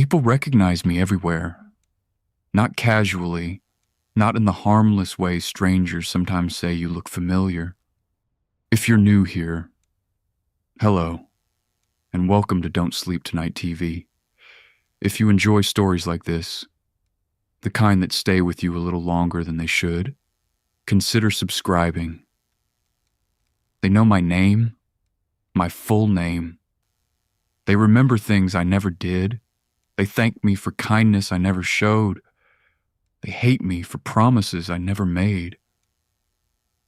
People recognize me everywhere. Not casually, not in the harmless way strangers sometimes say you look familiar. If you're new here, hello, and welcome to Don't Sleep Tonight TV. If you enjoy stories like this, the kind that stay with you a little longer than they should, consider subscribing. They know my name, my full name. They remember things I never did. They thank me for kindness I never showed. They hate me for promises I never made.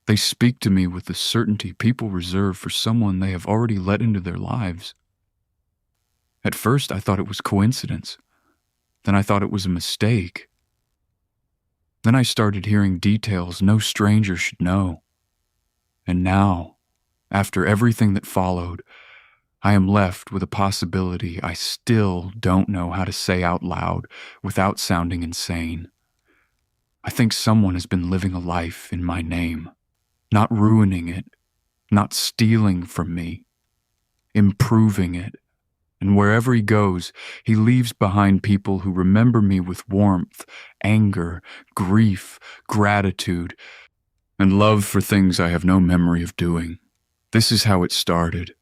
They speak to me with the certainty people reserve for someone they have already let into their lives. At first, I thought it was coincidence. Then I thought it was a mistake. Then I started hearing details no stranger should know. And now, after everything that followed, I am left with a possibility I still don't know how to say out loud without sounding insane. I think someone has been living a life in my name, not ruining it, not stealing from me, improving it. And wherever he goes, he leaves behind people who remember me with warmth, anger, grief, gratitude, and love for things I have no memory of doing. This is how it started.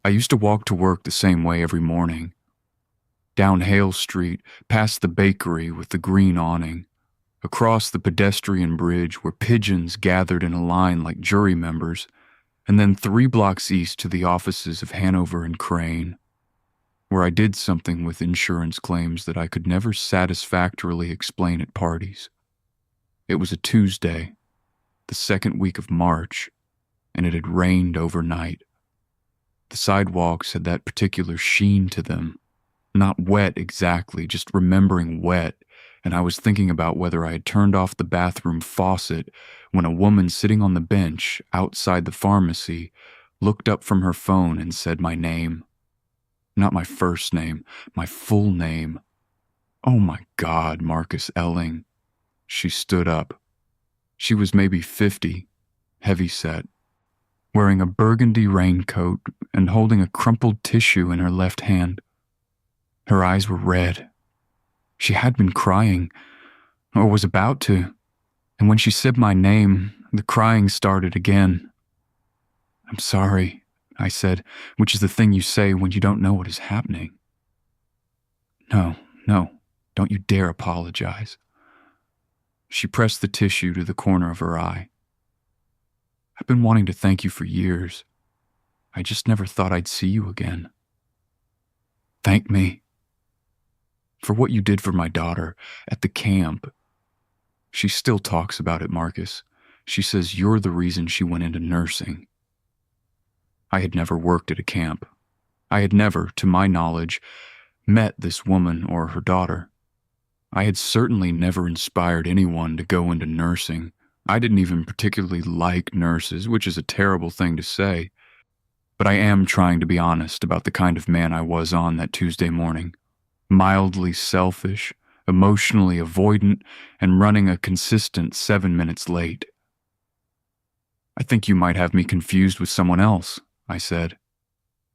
I used to walk to work the same way every morning. Down Hale Street, past the bakery with the green awning, across the pedestrian bridge where pigeons gathered in a line like jury members, and then 3 blocks east to the offices of Hanover and Crane, where I did something with insurance claims that I could never satisfactorily explain at parties. It was a Tuesday, the 2nd week of March, and it had rained overnight. The sidewalks had that particular sheen to them, not wet exactly, just remembering wet, and I was thinking about whether I had turned off the bathroom faucet when a woman sitting on the bench outside the pharmacy looked up from her phone and said my name. Not my first name, my full name. Oh my God, Marcus Elling. She stood up. She was maybe 50, heavy-set, wearing a burgundy raincoat and holding a crumpled tissue in her left hand. Her eyes were red. She had been crying, or was about to, and when she said my name, the crying started again. "I'm sorry," I said, which is the thing you say when you don't know what is happening. No, don't you dare apologize." She pressed the tissue to the corner of her eye. "I've been wanting to thank you for years. I just never thought I'd see you again." "Thank me?" "For what you did for my daughter at the camp." She still talks about it, Marcus. She says you're the reason she went into nursing. I had never worked at a camp. I had never, to my knowledge, met this woman or her daughter. I had certainly never inspired anyone to go into nursing. I didn't even particularly like nurses, which is a terrible thing to say. But I am trying to be honest about the kind of man I was on that Tuesday morning. Mildly selfish, emotionally avoidant, and running a consistent 7 minutes late. "I think you might have me confused with someone else," I said.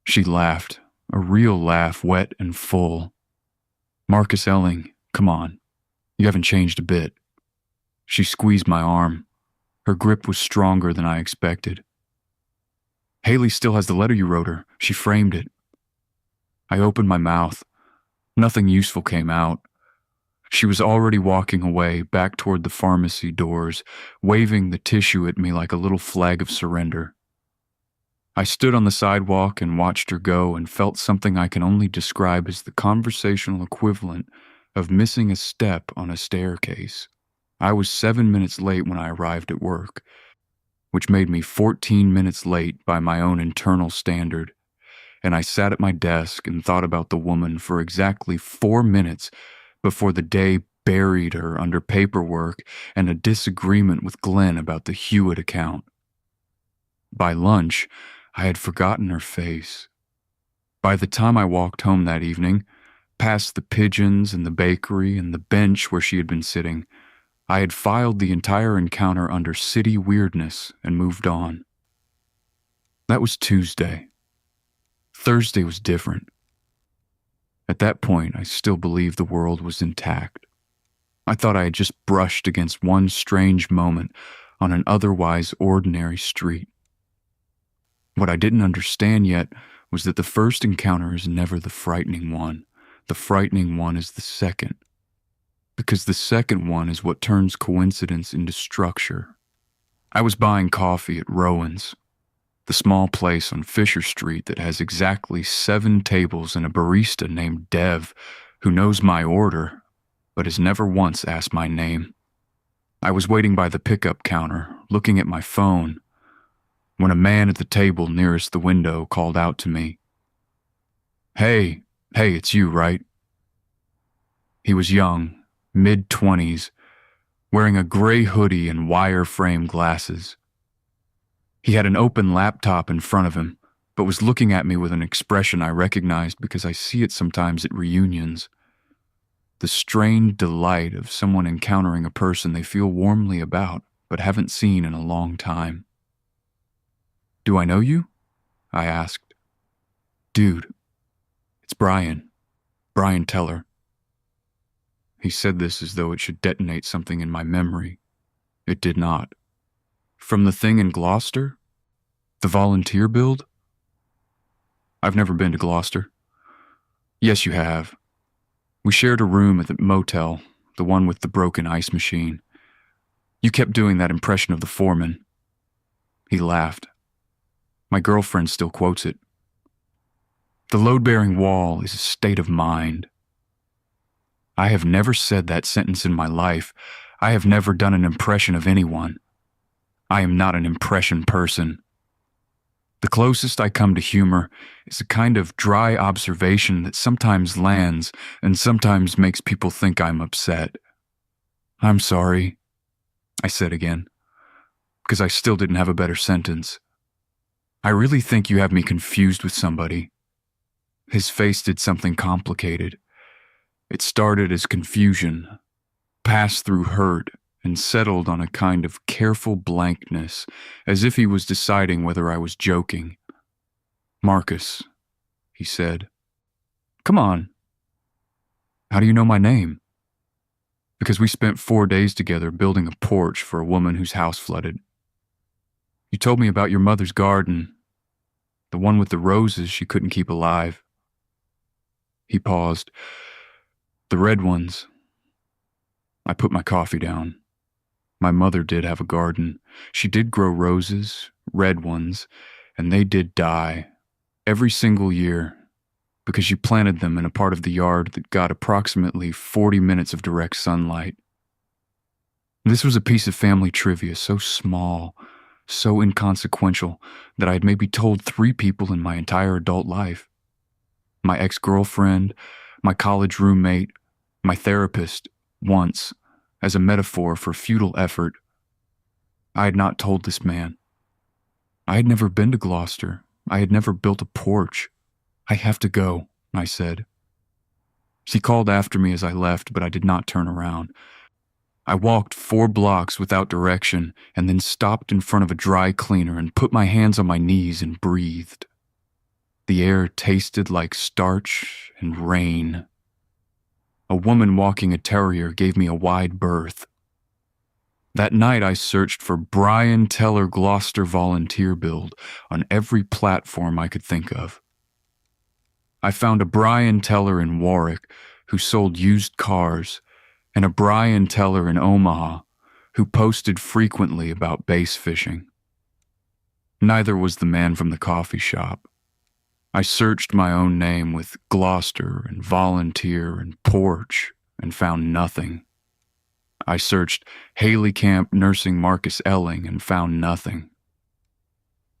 She laughed, a real laugh, wet and full. "Marcus Elling, come on. You haven't changed a bit." She squeezed my arm. Her grip was stronger than I expected. "Haley still has the letter you wrote her. She framed it." I opened my mouth. Nothing useful came out. She was already walking away, back toward the pharmacy doors, waving the tissue at me like a little flag of surrender. I stood on the sidewalk and watched her go and felt something I can only describe as the conversational equivalent of missing a step on a staircase. I was 7 minutes late when I arrived at work, which made me 14 minutes late by my own internal standard, and I sat at my desk and thought about the woman for exactly 4 minutes before the day buried her under paperwork and a disagreement with Glenn about the Hewitt account. By lunch, I had forgotten her face. By the time I walked home that evening, past the pigeons and the bakery and the bench where she had been sitting, I had filed the entire encounter under city weirdness and moved on. That was Tuesday. Thursday was different. At that point, I still believed the world was intact. I thought I had just brushed against one strange moment on an otherwise ordinary street. What I didn't understand yet was that the first encounter is never the frightening one. The frightening one is the second. Because the second one is what turns coincidence into structure. I was buying coffee at Rowan's, the small place on Fisher Street that has exactly 7 tables and a barista named Dev who knows my order, but has never once asked my name. I was waiting by the pickup counter, looking at my phone, when a man at the table nearest the window called out to me. Hey, it's you, right? He was young, mid-20s, wearing a gray hoodie and wire-frame glasses. He had an open laptop in front of him, but was looking at me with an expression I recognized because I see it sometimes at reunions. The strained delight of someone encountering a person they feel warmly about, but haven't seen in a long time. Do I know you? I asked. Dude, it's Brian Teller. He said this as though it should detonate something in my memory. It did not. From the thing in Gloucester? The volunteer build? I've never been to Gloucester. Yes, you have. We shared a room at the motel, the one with the broken ice machine. You kept doing that impression of the foreman. He laughed. My girlfriend still quotes it. The load-bearing wall is a state of mind. I have never said that sentence in my life. I have never done an impression of anyone. I am not an impression person. The closest I come to humor is a kind of dry observation that sometimes lands and sometimes makes people think I'm upset. I'm sorry, I said again, because I still didn't have a better sentence. I really think you have me confused with somebody. His face did something complicated. It started as confusion, passed through hurt, and settled on a kind of careful blankness, as if he was deciding whether I was joking. Marcus, he said. Come on. How do you know my name? Because we spent 4 days together building a porch for a woman whose house flooded. You told me about your mother's garden, the one with the roses she couldn't keep alive. He paused. The red ones. I put my coffee down. My mother did have a garden. She did grow roses, red ones, and they did die every single year because she planted them in a part of the yard that got approximately 40 minutes of direct sunlight. This was a piece of family trivia so small, so inconsequential that I had maybe told 3 people in my entire adult life. My ex-girlfriend, my college roommate, my therapist, once, as a metaphor for futile effort. I had not told this man. I had never been to Gloucester. I had never built a porch. I have to go, I said. She called after me as I left, but I did not turn around. I walked 4 blocks without direction and then stopped in front of a dry cleaner and put my hands on my knees and breathed. The air tasted like starch and rain. A woman walking a terrier gave me a wide berth. That night I searched for Brian Teller Gloucester volunteer build on every platform I could think of. I found a Brian Teller in Warwick who sold used cars and a Brian Teller in Omaha who posted frequently about bass fishing. Neither was the man from the coffee shop. I searched my own name with Gloucester and volunteer and porch and found nothing. I searched Haley Camp nursing Marcus Elling and found nothing.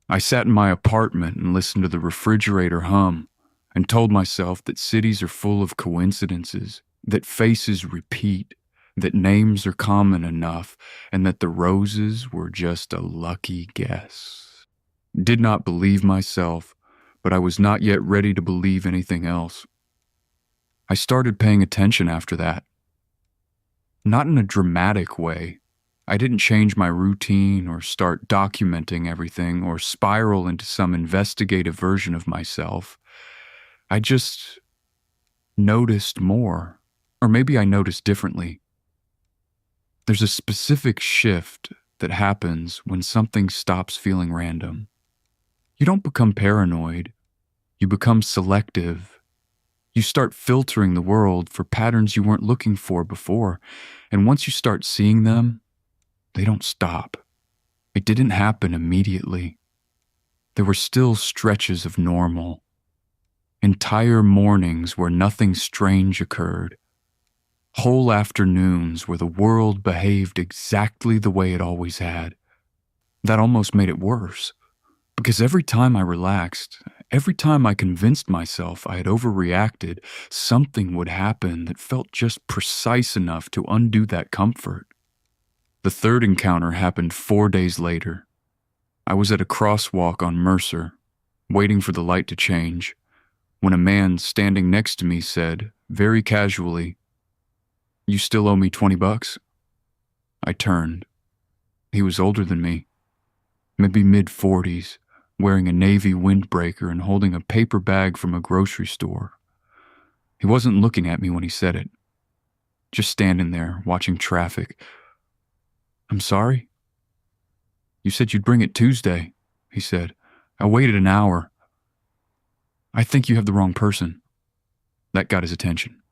I sat in my apartment and listened to the refrigerator hum and told myself that cities are full of coincidences, that faces repeat, that names are common enough, and that the roses were just a lucky guess. Did not believe myself, but I was not yet ready to believe anything else. I started paying attention after that. Not in a dramatic way. I didn't change my routine or start documenting everything or spiral into some investigative version of myself. I just noticed more. Or maybe I noticed differently. There's a specific shift that happens when something stops feeling random. You don't become paranoid. You become selective. You start filtering the world for patterns you weren't looking for before. And once you start seeing them, they don't stop. It didn't happen immediately. There were still stretches of normal. Entire mornings where nothing strange occurred. Whole afternoons where the world behaved exactly the way it always had. That almost made it worse. Because every time I relaxed, every time I convinced myself I had overreacted, something would happen that felt just precise enough to undo that comfort. The third encounter happened 4 days later. I was at a crosswalk on Mercer, waiting for the light to change, when a man standing next to me said, very casually, "You still owe me $20? I turned. He was older than me, maybe mid-40s, wearing a navy windbreaker and holding a paper bag from a grocery store. He wasn't looking at me when he said it, just standing there, watching traffic. "I'm sorry?" "You said you'd bring it Tuesday," he said. "I waited an hour." "I think you have the wrong person." That got his attention.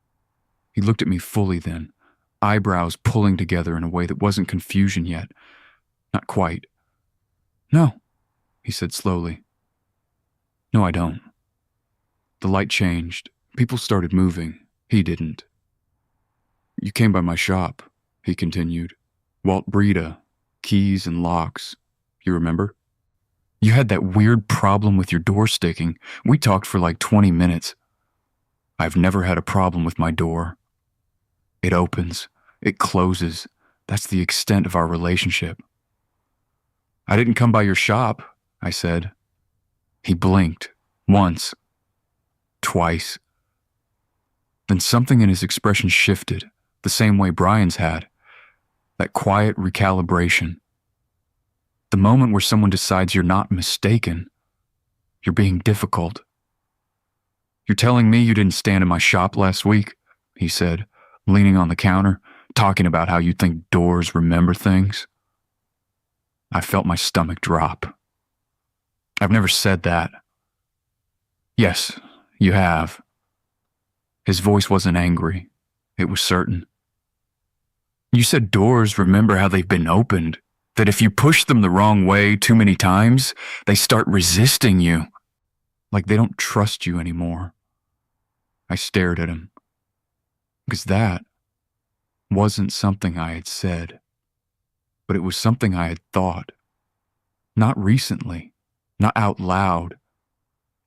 He looked at me fully then, eyebrows pulling together in a way that wasn't confusion yet. Not quite. "No," he said slowly. "No, I don't." The light changed. People started moving. He didn't. "You came by my shop," he continued. "Walt Breda, keys and locks. You remember? You had that weird problem with your door sticking. We talked for like 20 minutes. I've never had a problem with my door. It opens. It closes. That's the extent of our relationship." "I didn't come by your shop," I said. He blinked. Once. Twice. Then something in his expression shifted, the same way Brian's had. That quiet recalibration. The moment where someone decides you're not mistaken. You're being difficult. "You're telling me you didn't stand in my shop last week?" he said, leaning on the counter, talking about how you think doors remember things. I felt my stomach drop. "I've never said that." "Yes, you have." His voice wasn't angry. It was certain. "You said doors remember how they've been opened, that if you push them the wrong way too many times, they start resisting you. Like they don't trust you anymore." I stared at him. Because that wasn't something I had said, but it was something I had thought. Not recently, not out loud.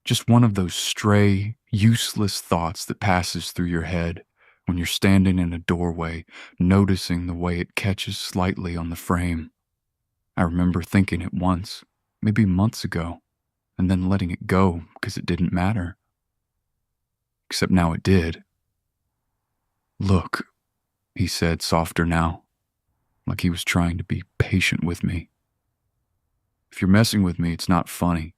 Just one of those stray, useless thoughts that passes through your head when you're standing in a doorway, noticing the way it catches slightly on the frame. I remember thinking it once, maybe months ago, and then letting it go because it didn't matter. Except now it did. "Look," he said, softer now, like he was trying to be patient with me. "If you're messing with me, it's not funny.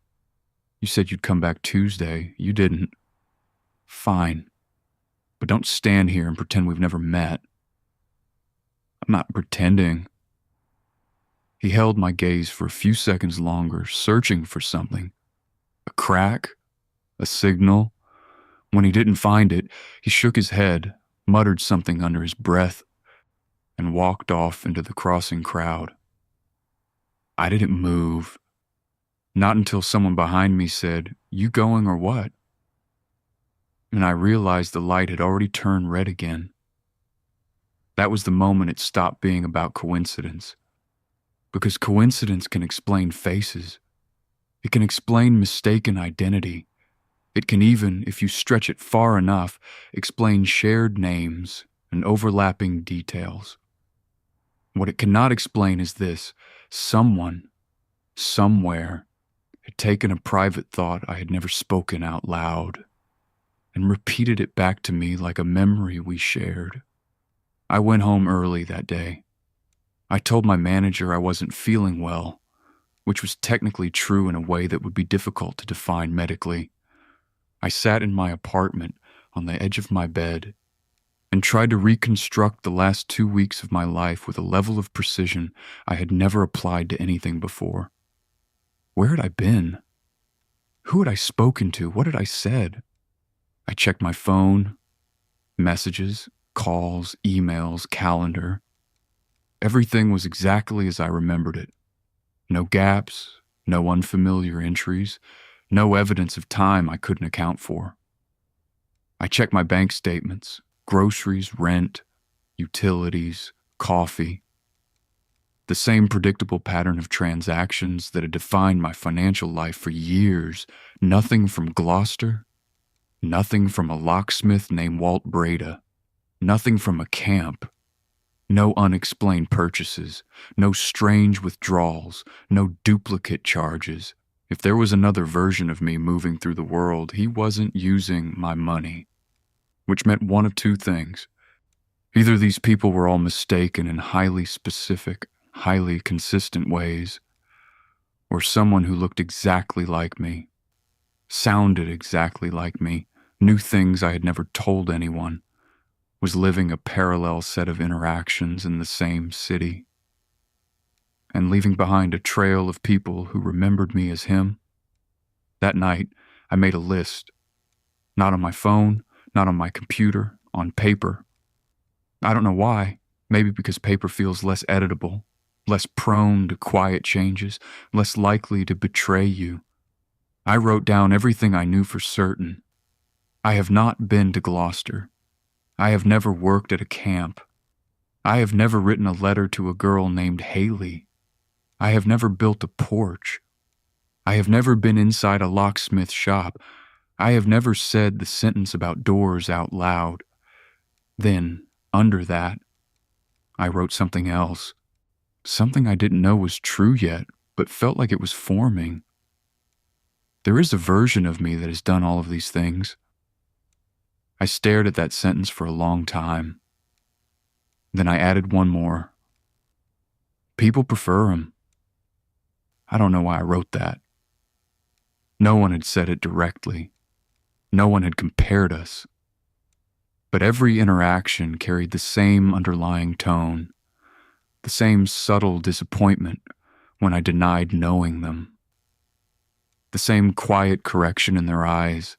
You said you'd come back Tuesday. You didn't. Fine. But don't stand here and pretend we've never met." "I'm not pretending." He held my gaze for a few seconds longer, searching for something. A crack? A signal? When he didn't find it, he shook his head, muttered something under his breath, and walked off into the crossing crowd. I didn't move. Not until someone behind me said, "You going or what?" And I realized the light had already turned red again. That was the moment it stopped being about coincidence. Because coincidence can explain faces. It can explain mistaken identity. It can even, if you stretch it far enough, explain shared names and overlapping details. What it cannot explain is this: someone, somewhere, had taken a private thought I had never spoken out loud and repeated it back to me like a memory we shared. I went home early that day. I told my manager I wasn't feeling well, which was technically true in a way that would be difficult to define medically. I sat in my apartment on the edge of my bed and tried to reconstruct the last 2 weeks of my life with a level of precision I had never applied to anything before. Where had I been? Who had I spoken to? What had I said? I checked my phone, messages, calls, emails, calendar. Everything was exactly as I remembered it. No gaps, no unfamiliar entries, no evidence of time I couldn't account for. I checked my bank statements, groceries, rent, utilities, coffee. The same predictable pattern of transactions that had defined my financial life for years. Nothing from Gloucester, nothing from a locksmith named Walt Breda, nothing from a camp. No unexplained purchases, no strange withdrawals, no duplicate charges. If there was another version of me moving through the world, he wasn't using my money. Which meant one of two things. Either these people were all mistaken in highly specific, highly consistent ways, or someone who looked exactly like me, sounded exactly like me, knew things I had never told anyone, was living a parallel set of interactions in the same city, and leaving behind a trail of people who remembered me as him. That night, I made a list. Not on my phone, not on my computer, on paper. I don't know why. Maybe because paper feels less editable, less prone to quiet changes, less likely to betray you. I wrote down everything I knew for certain. I have not been to Gloucester. I have never worked at a camp. I have never written a letter to a girl named Haley. I have never built a porch. I have never been inside a locksmith shop. I have never said the sentence about doors out loud. Then, under that, I wrote something else. Something I didn't know was true yet, but felt like it was forming. There is a version of me that has done all of these things. I stared at that sentence for a long time. Then I added one more. People prefer him. I don't know why I wrote that. No one had said it directly. No one had compared us. But every interaction carried the same underlying tone, the same subtle disappointment when I denied knowing them, the same quiet correction in their eyes,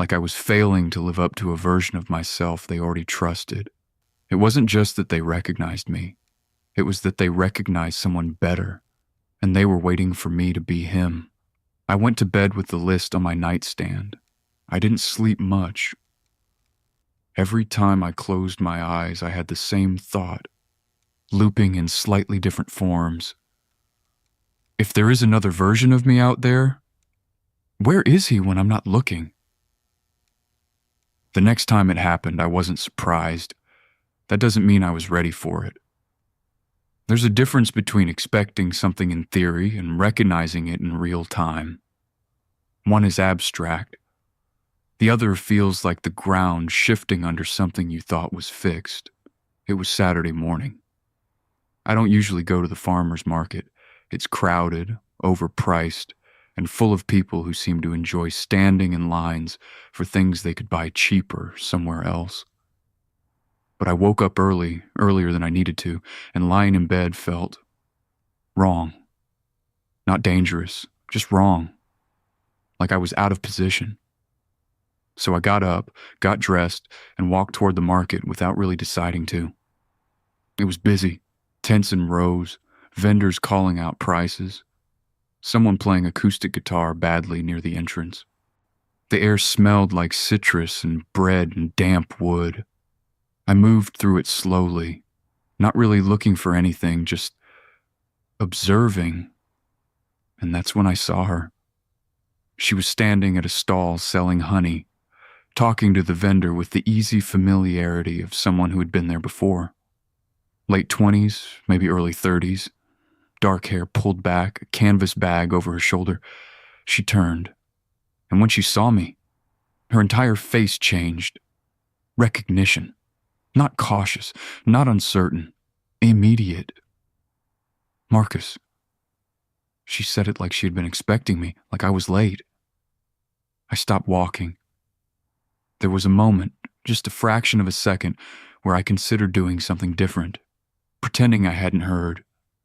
like I was failing to live up to a version of myself they already trusted. It wasn't just that they recognized me. It was that they recognized someone better, and they were waiting for me to be him. I went to bed with the list on my nightstand. I didn't sleep much. Every time I closed my eyes, I had the same thought, looping in slightly different forms. If there is another version of me out there, where is he when I'm not looking? The next time it happened, I wasn't surprised. That doesn't mean I was ready for it. There's a difference between expecting something in theory and recognizing it in real time. One is abstract. The other feels like the ground shifting under something you thought was fixed. It was Saturday morning. I don't usually go to the farmer's market. It's crowded, overpriced, and full of people who seem to enjoy standing in lines for things they could buy cheaper somewhere else. But I woke up earlier than I needed to, and lying in bed felt wrong. Not dangerous, just wrong. Like I was out of position. So I got up, got dressed, and walked toward the market without really deciding to. It was busy, tents in rows, vendors calling out prices, someone playing acoustic guitar badly near the entrance. The air smelled like citrus and bread and damp wood. I moved through it slowly, not really looking for anything, just observing. And that's when I saw her. She was standing at a stall selling honey, talking to the vendor with the easy familiarity of someone who had been there before. Late 20s, maybe early 30s, dark hair pulled back, a canvas bag over her shoulder. She turned, and when she saw me, her entire face changed. Recognition. Not cautious, not uncertain, immediate. Marcus. She said it like she had been expecting me, like I was late. I stopped walking. There was a moment just a fraction of a second where I considered doing something different, pretending I hadn't heard,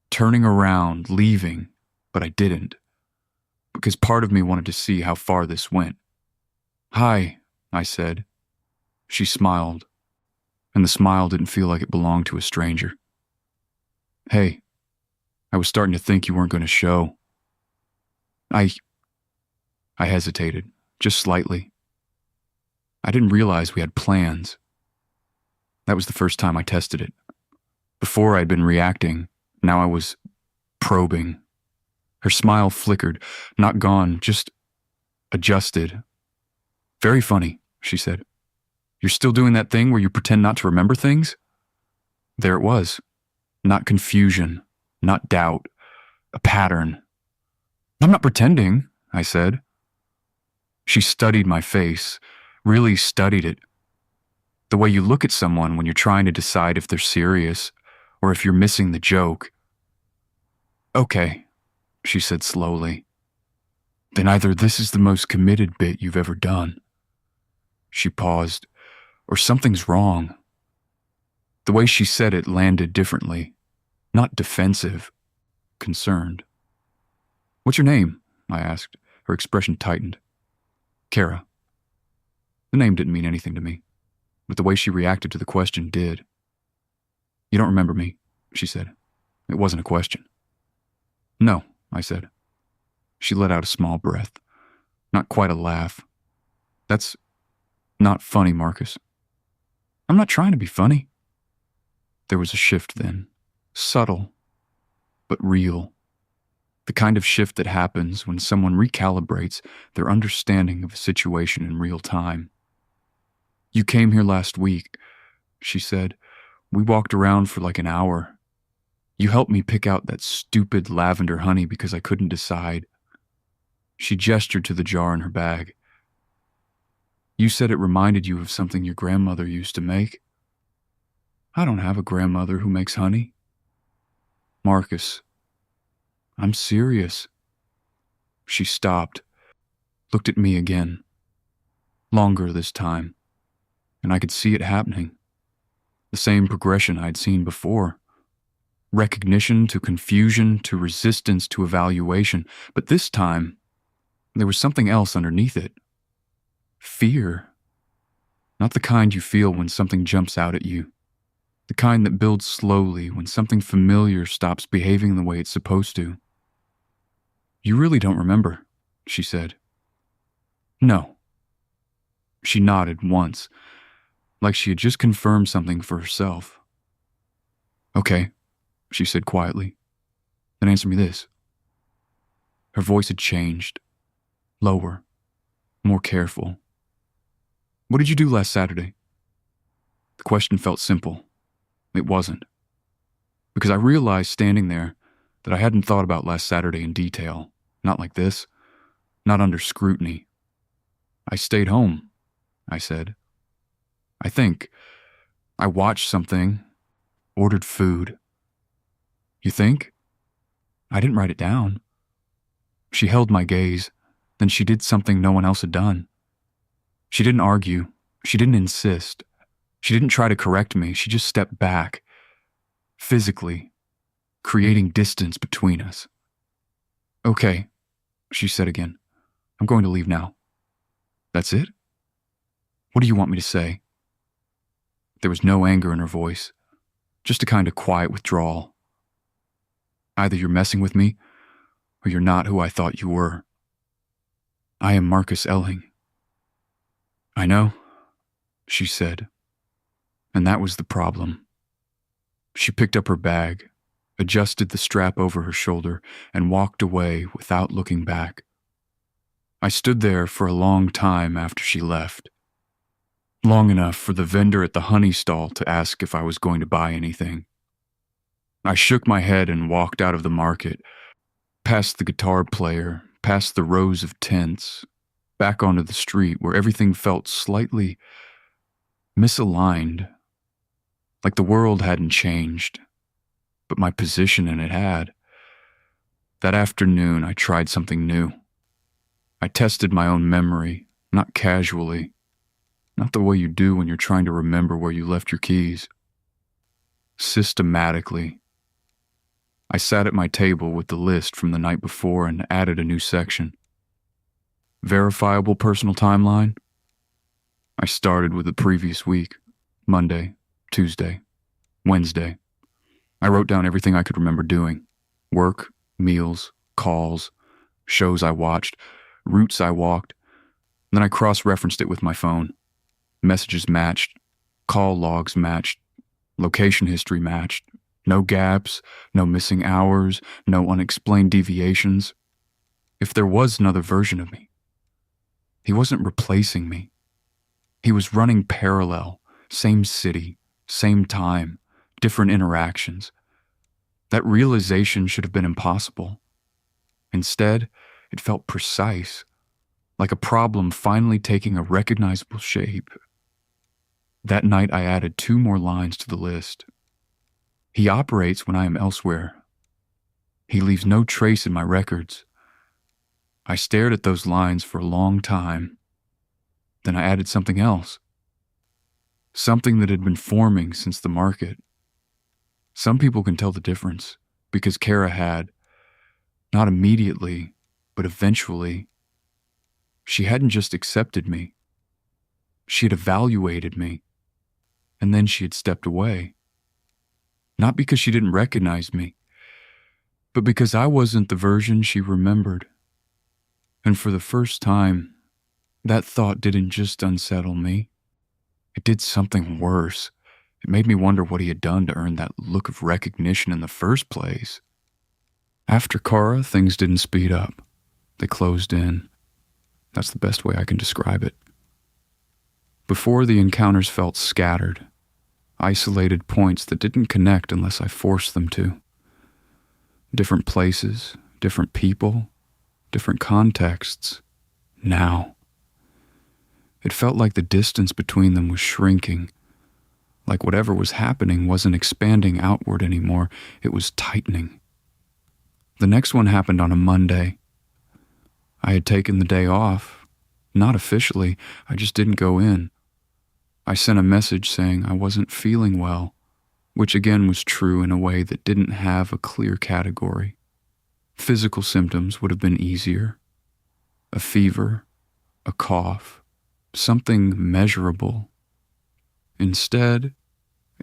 turning around, leaving, but I didn't, because part of me wanted to see how far this went. "Hi," I said. She smiled, and the smile didn't feel like it belonged to a stranger. "Hey, I was starting to think you weren't going to show." I hesitated, just slightly. I didn't realize we had plans. That was the first time I tested it. Before I'd been reacting, now I was probing. Her smile flickered, not gone, just adjusted. "Very funny," she said. "You're still doing that thing where you pretend not to remember things?" There it was. Not confusion, not doubt, a pattern. "I'm not pretending," I said. She studied my face, really studied it. The way you look at someone when you're trying to decide if they're serious or if you're missing the joke. "Okay," she said slowly. "Then either this is the most committed bit you've ever done." She paused. "Or something's wrong." The way she said it landed differently. Not defensive, concerned. "What's your name?" I asked. Her expression tightened. "Kara." The name didn't mean anything to me, but the way she reacted to the question did. "You don't remember me," she said. It wasn't a question. "No," I said. She let out a small breath. Not quite a laugh. "That's not funny, Marcus." "I'm not trying to be funny." There was a shift then. Subtle, but real. The kind of shift that happens when someone recalibrates their understanding of a situation in real time. "You came here last week," she said. "We walked around for like an hour. You helped me pick out that stupid lavender honey because I couldn't decide." She gestured to the jar in her bag. "You said it reminded you of something your grandmother used to make." "I don't have a grandmother who makes honey." "Marcus, I'm serious." She stopped, looked at me again. Longer this time, and I could see it happening. The same progression I'd seen before. Recognition to confusion to resistance to evaluation, but this time, there was something else underneath it. Fear. Not the kind you feel when something jumps out at you. The kind that builds slowly when something familiar stops behaving the way it's supposed to. "You really don't remember," she said. "No." She nodded once, like she had just confirmed something for herself. "Okay," she said quietly. "Then answer me this." Her voice had changed. Lower. More careful. "What did you do last Saturday?" The question felt simple. It wasn't. Because I realized standing there that I hadn't thought about last Saturday in detail. Not like this. Not under scrutiny. "I stayed home," I said. "I think. I watched something. Ordered food." "You think?" I didn't write it down. She held my gaze. Then she did something no one else had done. She didn't argue. She didn't insist. She didn't try to correct me. She just stepped back. Physically, creating distance between us. "Okay," she said again. "I'm going to leave now." "That's it? What do you want me to say?" There was no anger in her voice, just a kind of quiet withdrawal. "Either you're messing with me, or you're not who I thought you were. I am Marcus Elling." "I know," she said. And that was the problem. She picked up her bag, adjusted the strap over her shoulder, and walked away without looking back. I stood there for a long time after she left. Long enough for the vendor at the honey stall to ask if I was going to buy anything. I shook my head and walked out of the market, past the guitar player, past the rows of tents, back onto the street where everything felt slightly misaligned, like the world hadn't changed, but my position in it had. That afternoon, I tried something new. I tested my own memory, not casually, Not the way you do when you're trying to remember where you left your keys. Systematically. I sat at my table with the list from the night before and added a new section. Verifiable personal timeline? I started with the previous week. Monday, Tuesday, Wednesday. I wrote down everything I could remember doing. Work, meals, calls, shows I watched, routes I walked. Then I cross-referenced it with my phone. Messages matched, call logs matched, location history matched. No gaps, no missing hours, no unexplained deviations. If there was another version of me, he wasn't replacing me. He was running parallel, same city, same time, different interactions. That realization should have been impossible. Instead, it felt precise, like a problem finally taking a recognizable shape. That night I added 2 more lines to the list. He operates when I am elsewhere. He leaves no trace in my records. I stared at those lines for a long time. Then I added something else. Something that had been forming since the market. Some people can tell the difference, because Kara had. Not immediately, but eventually. She hadn't just accepted me. She had evaluated me. And then she had stepped away. Not because she didn't recognize me, but because I wasn't the version she remembered. And for the first time, that thought didn't just unsettle me. It did something worse. It made me wonder what he had done to earn that look of recognition in the first place. After Kara, things didn't speed up. They closed in. That's the best way I can describe it. Before, the encounters felt scattered. Isolated points that didn't connect unless I forced them to. Different places, different people, different contexts. Now. It felt like the distance between them was shrinking. Like whatever was happening wasn't expanding outward anymore, it was tightening. The next one happened on a Monday. I had taken the day off. Not officially, I just didn't go in. I sent a message saying I wasn't feeling well, which again was true in a way that didn't have a clear category. Physical symptoms would have been easier. A fever, a cough, something measurable. Instead,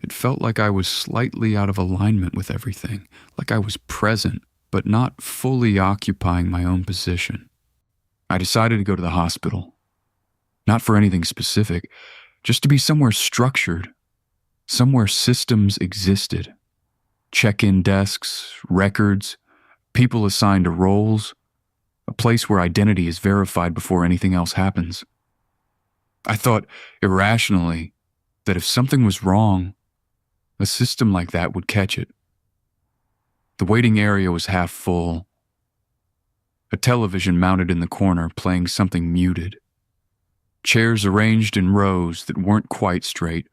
it felt like I was slightly out of alignment with everything, like I was present, but not fully occupying my own position. I decided to go to the hospital. Not for anything specific, just to be somewhere structured, somewhere systems existed. Check-in desks, records, people assigned to roles, a place where identity is verified before anything else happens. I thought, irrationally, that if something was wrong, a system like that would catch it. The waiting area was half full. A television mounted in the corner playing something muted. Chairs arranged in rows that weren't quite straight.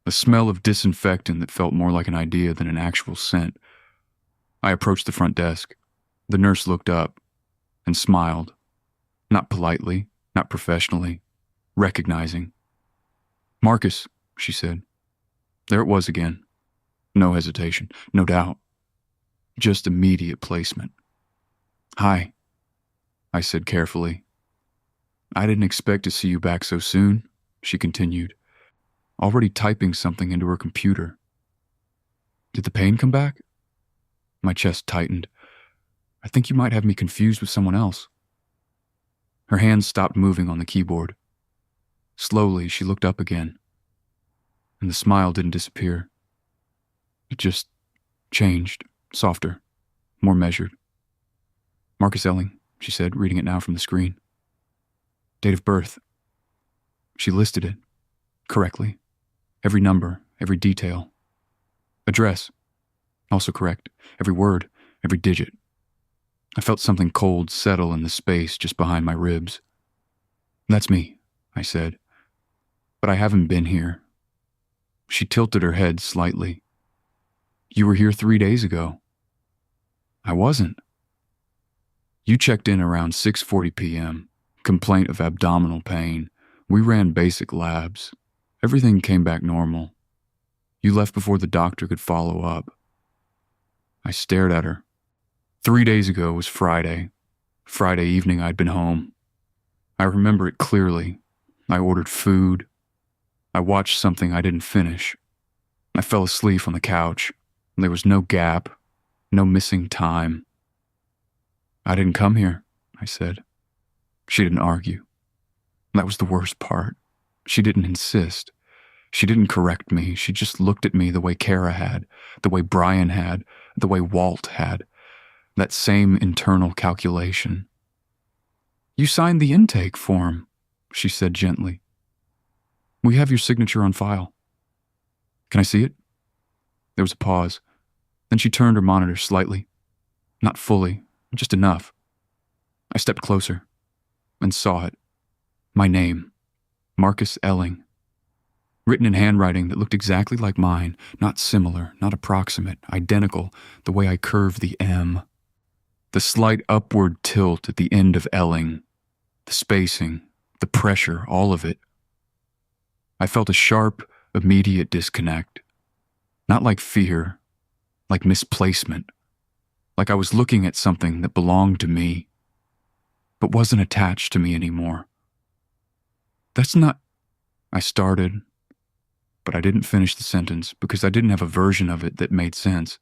A smell of disinfectant that felt more like an idea than an actual scent. I approached the front desk. The nurse looked up and smiled. Not politely, not professionally, recognizing. "Marcus," she said. There it was again. No hesitation, no doubt. Just immediate placement. "Hi," I said carefully. "I didn't expect to see you back so soon," she continued, already typing something into her computer. "Did the pain come back?" My chest tightened. "I think you might have me confused with someone else." Her hands stopped moving on the keyboard. Slowly, she looked up again. And the smile didn't disappear. It just changed, softer, more measured. "Marcus Elling," she said, reading it now from the screen. "Date of birth." She listed it, correctly. Every number, every detail. "Address," also correct. Every word, every digit. I felt something cold settle in the space just behind my ribs. "That's me," I said. "But I haven't been here." She tilted her head slightly. "You were here 3 days ago." "I wasn't." "You checked in around 6:40 p.m., complaint of abdominal pain, We ran basic labs. Everything came back normal. You left before the doctor could follow up. I stared at her. 3 days ago was Friday. Friday evening I'd been home. I remember it clearly. I ordered food. I watched something I didn't finish. I fell asleep on the couch. There was no gap, no missing time. I didn't come here, I said. She didn't argue. That was the worst part. She didn't insist. She didn't correct me. She just looked at me the way Kara had, the way Brian had, the way Walt had. That same internal calculation. You signed the intake form, she said gently. We have your signature on file. Can I see it? There was a pause. Then she turned her monitor slightly. Not fully, just enough. I stepped closer and saw it. My name, Marcus Elling. Written in handwriting that looked exactly like mine, not similar, not approximate, identical, the way I curved the M. The slight upward tilt at the end of Elling. The spacing, the pressure, all of it. I felt a sharp, immediate disconnect. Not like fear, like misplacement. Like I was looking at something that belonged to me, but wasn't attached to me anymore. That's not... I started, but I didn't finish the sentence because I didn't have a version of it that made sense.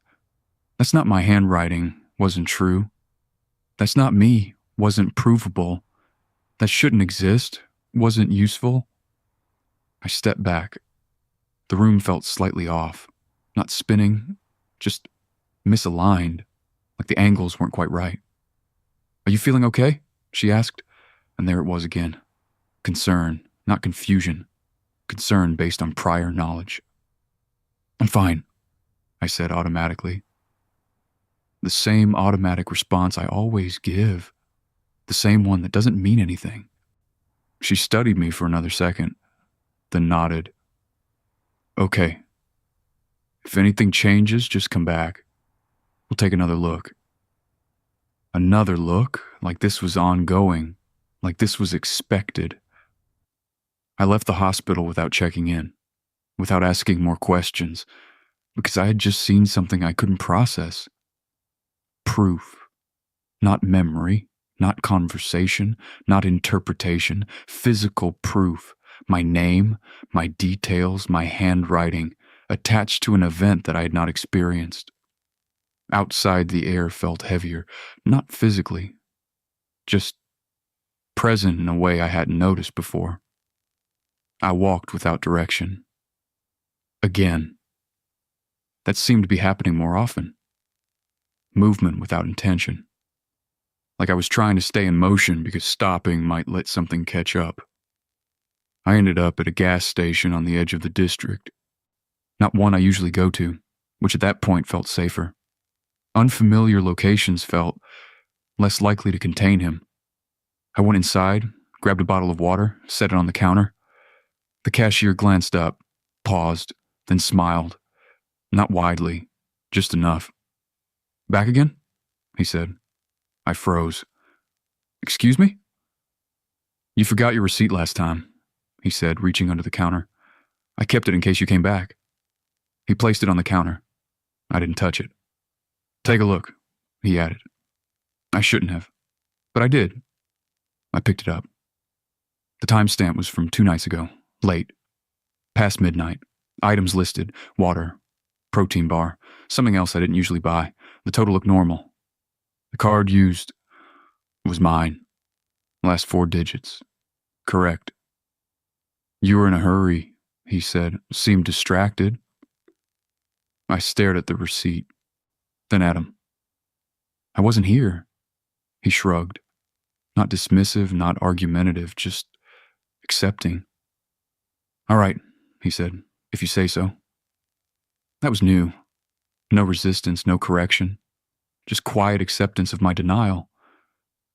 That's not my handwriting, wasn't true. That's not me, wasn't provable. That shouldn't exist, wasn't useful. I stepped back. The room felt slightly off. Not spinning, just misaligned, like the angles weren't quite right. Are you feeling okay? She asked, and there it was again. Concern, not confusion. Concern based on prior knowledge. I'm fine, I said automatically. The same automatic response I always give. The same one that doesn't mean anything. She studied me for another second, then nodded. Okay. If anything changes, just come back. We'll take another look. Another look, like this was ongoing, like this was expected. I left the hospital without checking in, without asking more questions, because I had just seen something I couldn't process. Proof. Not memory, not conversation, not interpretation, physical proof. My name, my details, my handwriting, attached to an event that I had not experienced. Outside, the air felt heavier, not physically, just present in a way I hadn't noticed before. I walked without direction. Again. That seemed to be happening more often. Movement without intention. Like I was trying to stay in motion because stopping might let something catch up. I ended up at a gas station on the edge of the district. Not one I usually go to, which at that point felt safer. Unfamiliar locations felt less likely to contain him. I went inside, grabbed a bottle of water, set it on the counter. The cashier glanced up, paused, then smiled. Not widely, just enough. Back again? He said. I froze. Excuse me? You forgot your receipt last time, he said, reaching under the counter. I kept it in case you came back. He placed it on the counter. I didn't touch it. Take a look, he added. I shouldn't have, but I did. I picked it up. The timestamp was from 2 nights ago, late, past midnight. Items listed, water, protein bar, something else I didn't usually buy. The total looked normal. The card used was mine. Last 4 digits. Correct. You were in a hurry, he said, seemed distracted. I stared at the receipt, then at him. I wasn't here. He shrugged. Not dismissive, not argumentative, just accepting. All right, he said, if you say so. That was new. No resistance, no correction. Just quiet acceptance of my denial,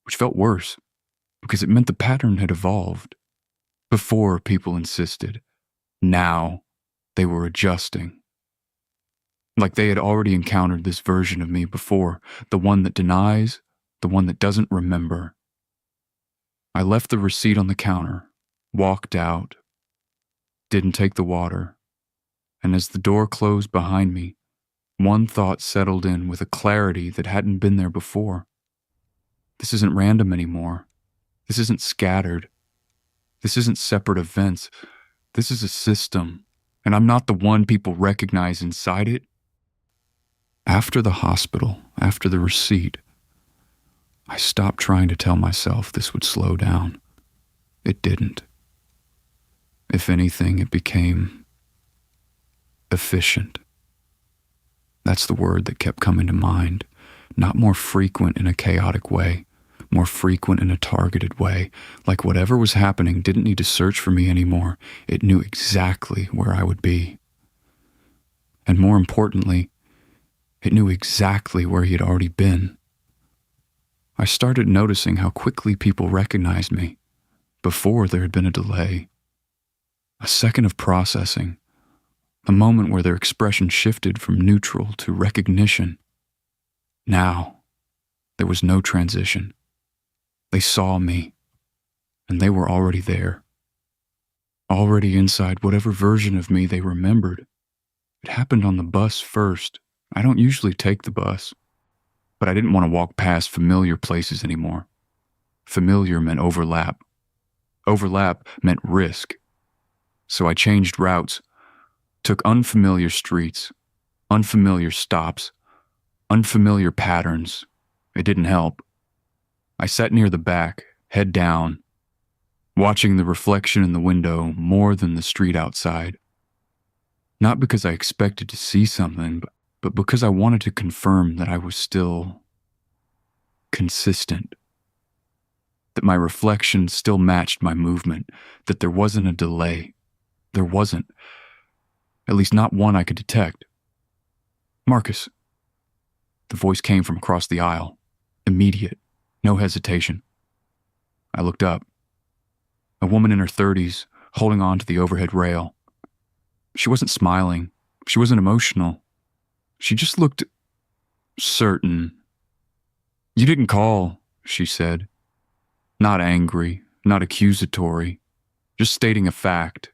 which felt worse, because it meant the pattern had evolved. Before, people insisted. Now, they were adjusting. Like they had already encountered this version of me before, the one that denies, the one that doesn't remember. I left the receipt on the counter, walked out, didn't take the water, and as the door closed behind me, one thought settled in with a clarity that hadn't been there before. This isn't random anymore. This isn't scattered. This isn't separate events. This is a system, and I'm not the one people recognize inside it. After the hospital, after the receipt, I stopped trying to tell myself this would slow down. It didn't. If anything, it became efficient. That's the word that kept coming to mind. Not more frequent in a chaotic way, more frequent in a targeted way, like whatever was happening didn't need to search for me anymore. It knew exactly where I would be. And more importantly, it knew exactly where he had already been. I started noticing how quickly people recognized me, before there had been a delay. A second of processing, a moment where their expression shifted from neutral to recognition. Now, there was no transition. They saw me, and they were already there. Already inside whatever version of me they remembered. It happened on the bus first. I don't usually take the bus, but I didn't want to walk past familiar places anymore. Familiar meant overlap. Overlap meant risk. So I changed routes, took unfamiliar streets, unfamiliar stops, unfamiliar patterns. It didn't help. I sat near the back, head down, watching the reflection in the window more than the street outside. Not because I expected to see something, but because I wanted to confirm that I was still consistent. That my reflection still matched my movement, that there wasn't a delay. There wasn't. At least not one I could detect. "Marcus." The voice came from across the aisle. Immediate. No hesitation. I looked up. A woman in her 30s, holding on to the overhead rail. She wasn't smiling. She wasn't emotional. She just looked certain. "You didn't call," she said. Not angry, not accusatory, just stating a fact.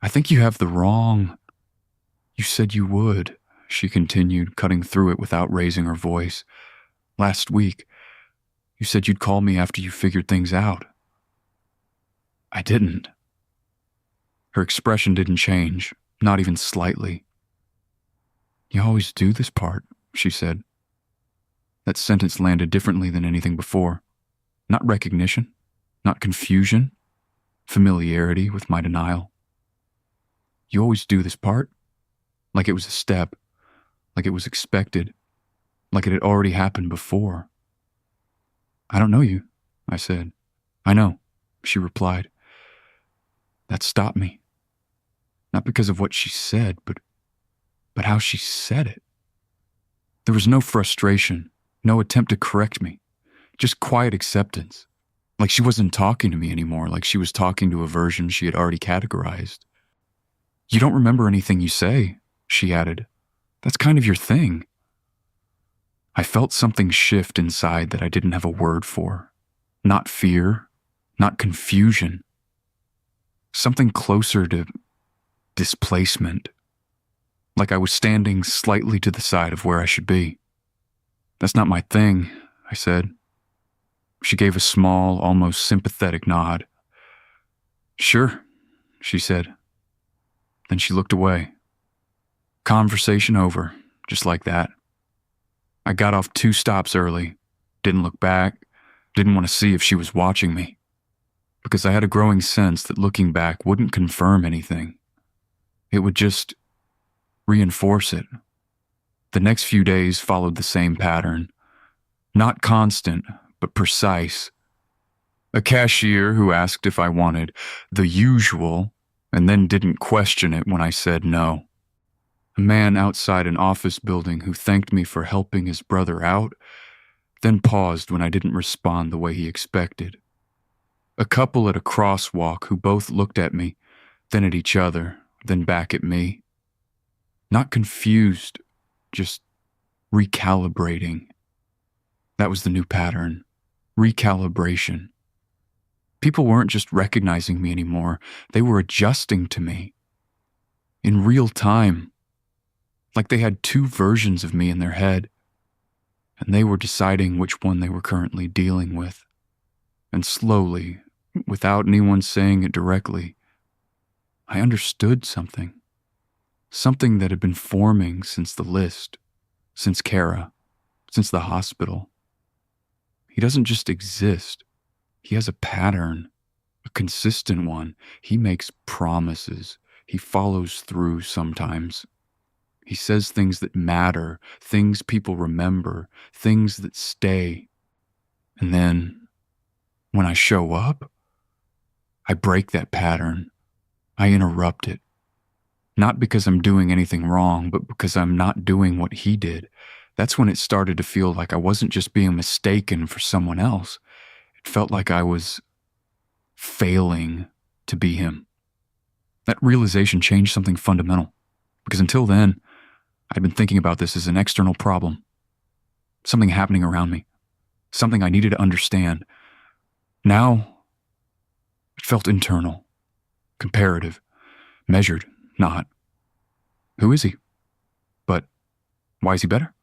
"I think you have the wrong." "You said you would," she continued, cutting through it without raising her voice. "Last week, you said you'd call me after you figured things out." I didn't. Her expression didn't change, not even slightly. "You always do this part," she said. That sentence landed differently than anything before. Not recognition, not confusion, familiarity with my denial. "You always do this part?" Like it was a step, like it was expected, like it had already happened before. "I don't know you," I said. "I know," she replied. That stopped me. Not because of what she said, but how she said it. There was no frustration, no attempt to correct me, just quiet acceptance. Like she wasn't talking to me anymore, like she was talking to a version she had already categorized. "You don't remember anything you say," she added. "That's kind of your thing." I felt something shift inside that I didn't have a word for. Not fear, not confusion. Something closer to displacement. Like I was standing slightly to the side of where I should be. "That's not my thing," I said. She gave a small, almost sympathetic nod. "Sure," she said. Then she looked away. Conversation over, just like that. I got off 2 stops early, didn't look back, didn't want to see if she was watching me, because I had a growing sense that looking back wouldn't confirm anything. It would just reinforce it. The next few days followed the same pattern. Not constant, but precise. A cashier who asked if I wanted the usual and then didn't question it when I said no. A man outside an office building who thanked me for helping his brother out, then paused when I didn't respond the way he expected. A couple at a crosswalk who both looked at me, then at each other, then back at me. Not confused, just recalibrating. That was the new pattern. Recalibration. People weren't just recognizing me anymore, they were adjusting to me. In real time. Like they had two versions of me in their head, and they were deciding which one they were currently dealing with. And slowly, without anyone saying it directly, I understood something. Something that had been forming since the list, since Kara, since the hospital. He doesn't just exist. He has a pattern, a consistent one. He makes promises. He follows through sometimes. He says things that matter, things people remember, things that stay. And then, when I show up, I break that pattern. I interrupt it. Not because I'm doing anything wrong, but because I'm not doing what he did. That's when it started to feel like I wasn't just being mistaken for someone else. It felt like I was failing to be him. That realization changed something fundamental. Because until then, I'd been thinking about this as an external problem. Something happening around me. Something I needed to understand. Now, it felt internal. Comparative. Measured. Not. Who is he? But why is he better?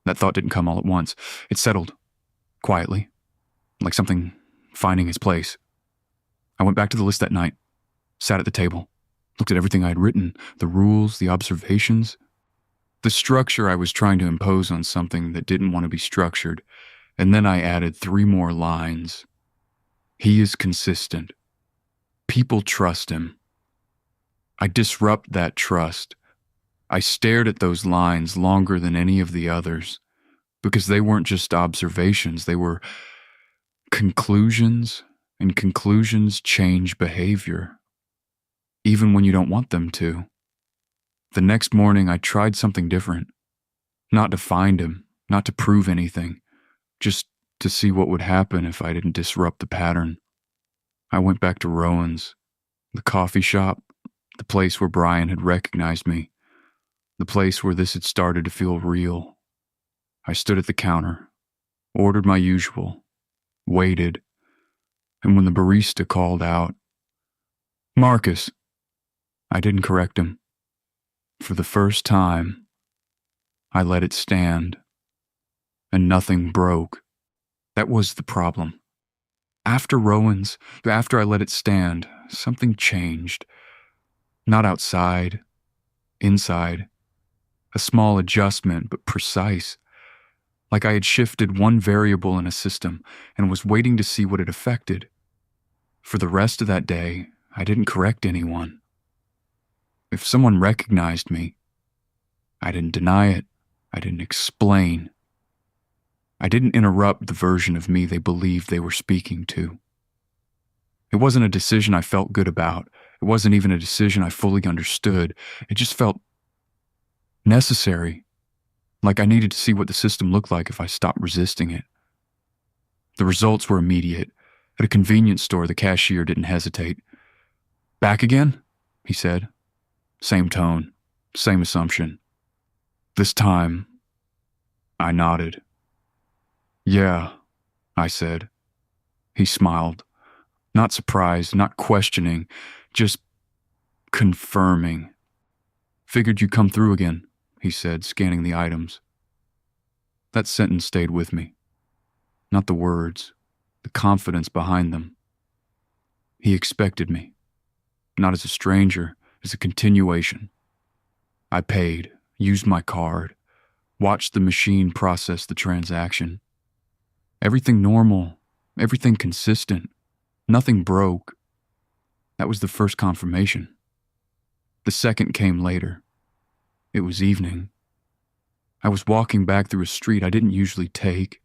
That thought didn't come all at once. It settled. Quietly. Like something finding its place. I went back to the list that night. Sat at the table. Looked at everything I had written. The rules, the observations. The structure I was trying to impose on something that didn't want to be structured. And then I added 3 more lines. He is consistent. People trust him. I disrupt that trust. I stared at those lines longer than any of the others, because they weren't just observations, they were conclusions, and conclusions change behavior, even when you don't want them to. The next morning, I tried something different. Not to find him, not to prove anything, just to see what would happen if I didn't disrupt the pattern. I went back to Rowan's, the coffee shop, the place where Brian had recognized me, the place where this had started to feel real. I stood at the counter, ordered my usual, waited, and when the barista called out, "Marcus," I didn't correct him. For the first time, I let it stand, and nothing broke. That was the problem. After Rowan's, after I let it stand, something changed. Not outside, inside. A small adjustment, but precise. Like I had shifted one variable in a system and was waiting to see what it affected. For the rest of that day, I didn't correct anyone. If someone recognized me, I didn't deny it. I didn't explain. I didn't interrupt the version of me they believed they were speaking to. It wasn't a decision I felt good about. It wasn't even a decision I fully understood. It just felt necessary. Like I needed to see what the system looked like if I stopped resisting it. The results were immediate. At a convenience store, the cashier didn't hesitate. "Back again?" he said. Same tone, same assumption. This time, I nodded. "Yeah," I said. He smiled. Not surprised, not questioning, just confirming. "Figured you'd come through again," he said, scanning the items. That sentence stayed with me. Not the words, the confidence behind them. He expected me. Not as a stranger, as a continuation. I paid, used my card, watched the machine process the transaction. Everything normal, everything consistent, nothing broke. That was the first confirmation. The second came later. It was evening. I was walking back through a street I didn't usually take,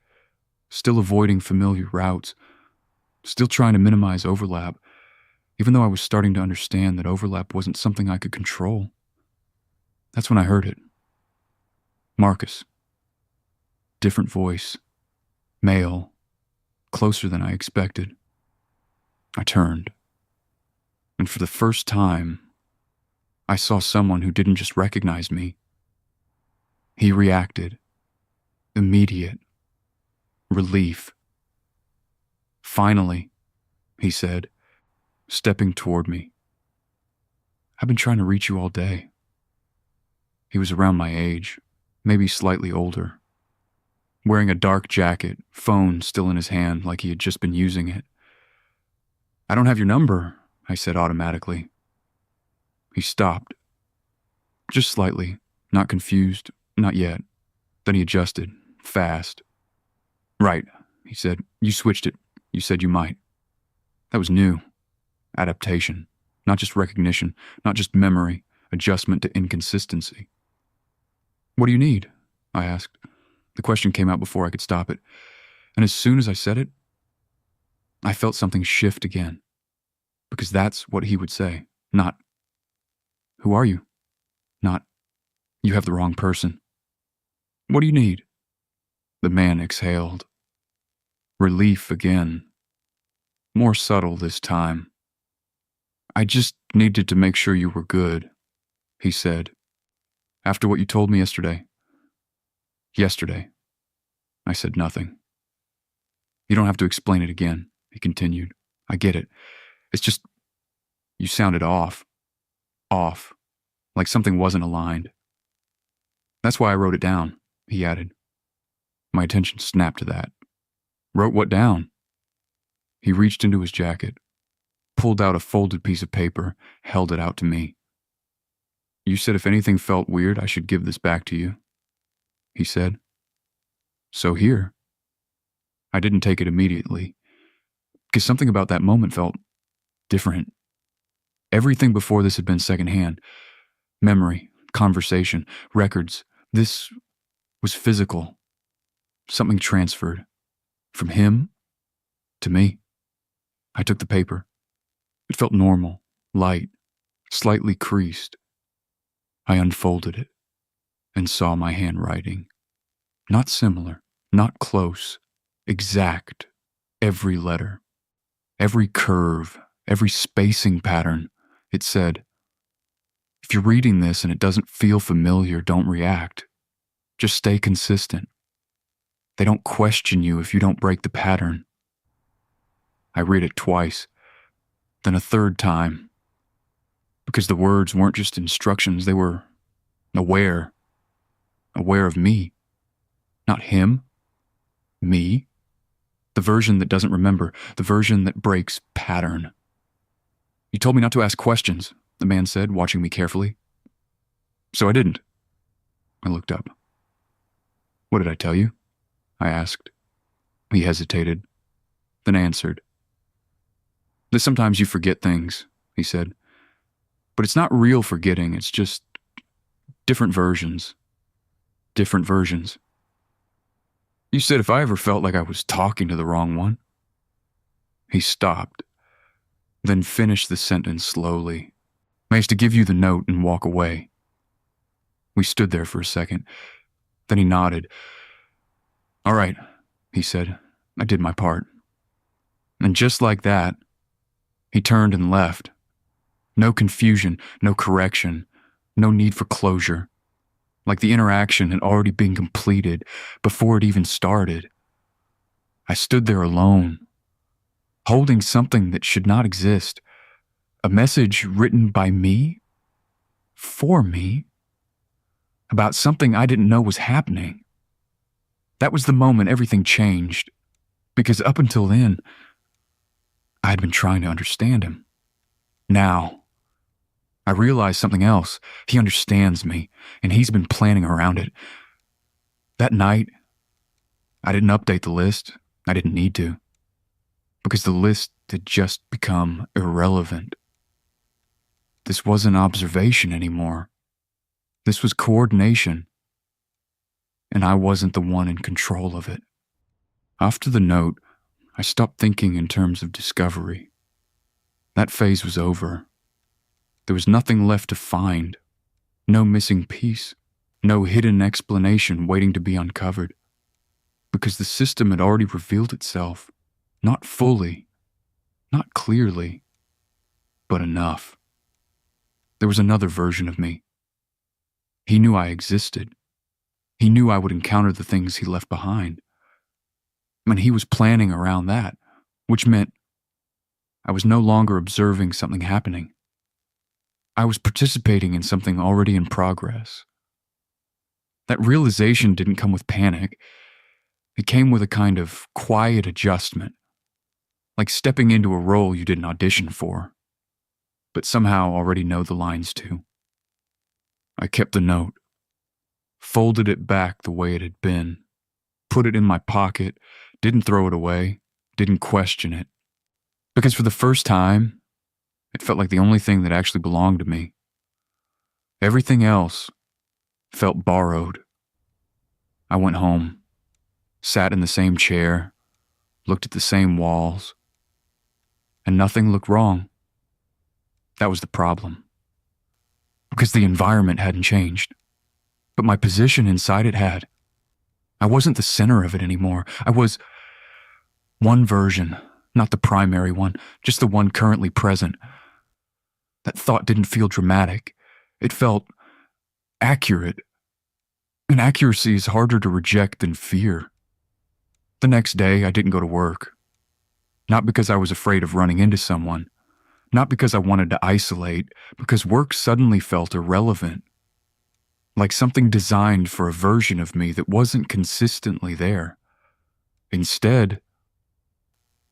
still avoiding familiar routes, still trying to minimize overlap, even though I was starting to understand that overlap wasn't something I could control. That's when I heard it. "Marcus." Different voice. Male. Closer than I expected. I turned. And for the first time, I saw someone who didn't just recognize me. He reacted. Immediate. Relief. Finally, he said, stepping toward me. I've been trying to reach you all day. He was around my age, maybe slightly older, wearing a dark jacket, phone still in his hand like he had just been using it. I don't have your number, I said automatically. He stopped. Just slightly, not confused, not yet. Then he adjusted, fast. Right, he said. You switched it. You said you might. That was new. Adaptation. Not just recognition, not just memory, adjustment to inconsistency. What do you need? I asked. The question came out before I could stop it. And as soon as I said it, I felt something shift again. Because that's what he would say. Not, who are you? Not, you have the wrong person. What do you need? The man exhaled. Relief again. More subtle this time. I just needed to make sure you were good, he said. After what you told me yesterday. Yesterday. I said nothing. You don't have to explain it again, he continued. I get it. It's just, you sounded off. Off. Like something wasn't aligned. That's why I wrote it down, he added. My attention snapped to that. Wrote what down? He reached into his jacket, pulled out a folded piece of paper, held it out to me. You said if anything felt weird, I should give this back to you, he said. So here. I didn't take it immediately, because something about that moment felt different. Everything before this had been secondhand. Memory, conversation, records. This was physical. Something transferred. From him to me. I took the paper. It felt normal, light, slightly creased. I unfolded it and saw my handwriting. Not similar, not close, exact. Every letter, every curve, every spacing pattern. It said, if you're reading this and it doesn't feel familiar, don't react. Just stay consistent. They don't question you if you don't break the pattern. I read it twice, then a third time, because the words weren't just instructions, they were aware of me. Not him, me. The version that doesn't remember, the version that breaks pattern. You told me not to ask questions, the man said, watching me carefully. So I didn't. I looked up. What did I tell you? I asked. He hesitated, then answered. That sometimes you forget things, he said. But it's not real forgetting, it's just different versions. Different versions. You said if I ever felt like I was talking to the wrong one. He stopped, then finished the sentence slowly. I used to give you the note and walk away. We stood there for a second. Then he nodded. All right, he said. I did my part. And just like that, he turned and left. No confusion, no correction, no need for closure. Like the interaction had already been completed before it even started. I stood there alone, holding something that should not exist. A message written by me, for me, about something I didn't know was happening. That was the moment everything changed, because up until then, I had been trying to understand him. Now, I realized something else. He understands me, and he's been planning around it. That night, I didn't update the list. I didn't need to, because the list had just become irrelevant. This wasn't observation anymore. This was coordination, and I wasn't the one in control of it. After the note, I stopped thinking in terms of discovery. That phase was over. There was nothing left to find. No missing piece. No hidden explanation waiting to be uncovered. Because the system had already revealed itself. Not fully. Not clearly. But enough. There was another version of me. He knew I existed. He knew I would encounter the things he left behind. And he was planning around that, which meant I was no longer observing something happening. I was participating in something already in progress. That realization didn't come with panic. It came with a kind of quiet adjustment, like stepping into a role you didn't audition for, but somehow already know the lines to. I kept the note, folded it back the way it had been, put it in my pocket, didn't throw it away, didn't question it. Because for the first time, it felt like the only thing that actually belonged to me. Everything else felt borrowed. I went home, sat in the same chair, looked at the same walls, and nothing looked wrong. That was the problem. Because the environment hadn't changed, but my position inside it had. I wasn't the center of it anymore. I was one version, not the primary one, just the one currently present. That thought didn't feel dramatic. It felt accurate. And accuracy is harder to reject than fear. The next day, I didn't go to work. Not because I was afraid of running into someone. Not because I wanted to isolate, because work suddenly felt irrelevant. Like something designed for a version of me that wasn't consistently there. Instead,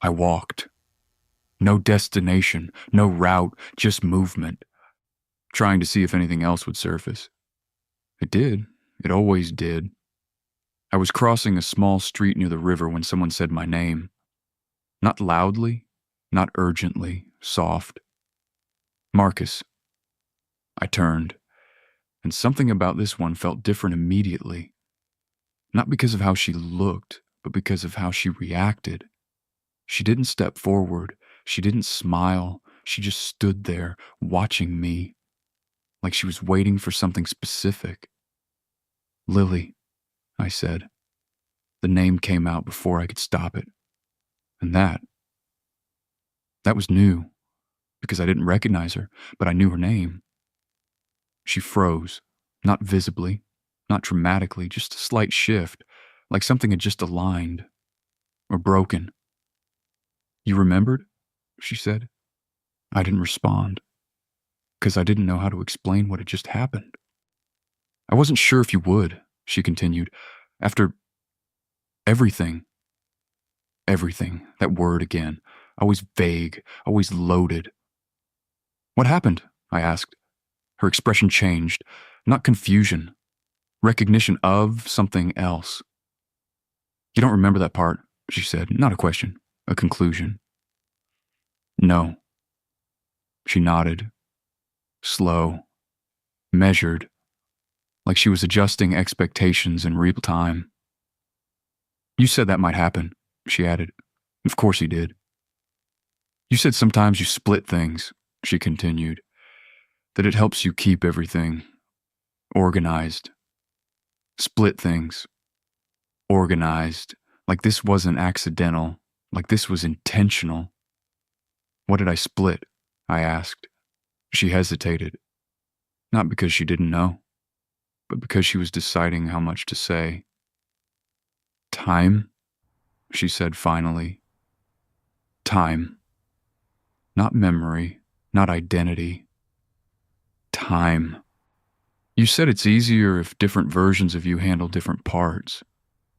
I walked. No destination, no route, just movement. Trying to see if anything else would surface. It did. It always did. I was crossing a small street near the river when someone said my name. Not loudly, not urgently, soft. Marcus. I turned, and something about this one felt different immediately. Not because of how she looked, but because of how she reacted. She didn't step forward. She didn't smile. She just stood there, watching me, like she was waiting for something specific. Lily, I said. The name came out before I could stop it. And that was new, because I didn't recognize her, but I knew her name. She froze, not visibly, not dramatically, just a slight shift, like something had just aligned, or broken. You remembered? She said. I didn't respond, because I didn't know how to explain what had just happened. I wasn't sure if you would, she continued. After everything, that word again, always vague, always loaded. What happened? I asked. Her expression changed, not confusion, recognition of something else. You don't remember that part, she said, not a question, a conclusion. No. She nodded, slow, measured, like she was adjusting expectations in real time. You said that might happen, she added. Of course he did. You said sometimes you split things, she continued, that it helps you keep everything organized. Split things. Organized. Like this wasn't accidental. Like this was intentional. What did I split? I asked. She hesitated. Not because she didn't know, but because she was deciding how much to say. Time, she said finally. Time. Not memory, not identity. Time. You said it's easier if different versions of you handle different parts,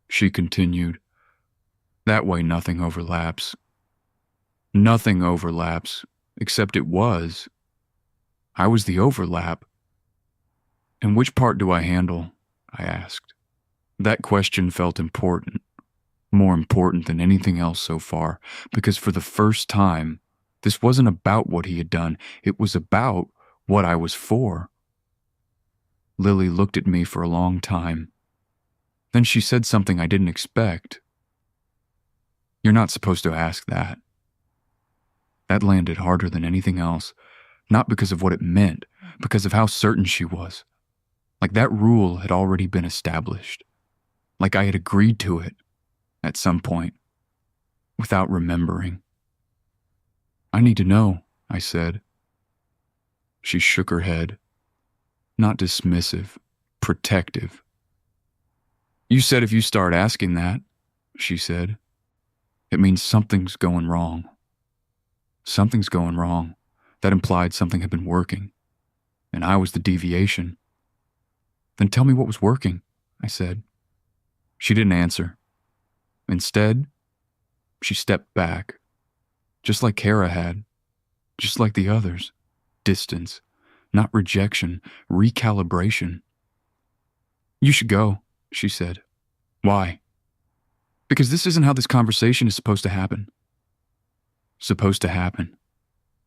she continued. That way nothing overlaps. Nothing overlaps, except it was. I was the overlap. And which part do I handle? I asked. That question felt important, more important than anything else so far, because for the first time, this wasn't about what he had done, it was about what I was for. Lily looked at me for a long time. Then she said something I didn't expect. You're not supposed to ask that. That landed harder than anything else, not because of what it meant, because of how certain she was. Like that rule had already been established. Like I had agreed to it at some point, without remembering. I need to know, I said. She shook her head. Not dismissive, protective. You said if you start asking that, she said, it means something's going wrong. Something's going wrong. That implied something had been working, and I was the deviation. Then tell me what was working, I said. She didn't answer. Instead, she stepped back, just like Kara had, just like the others. Distance, not rejection, recalibration. You should go, she said. Why? Because this isn't how this conversation is supposed to happen. Supposed to happen.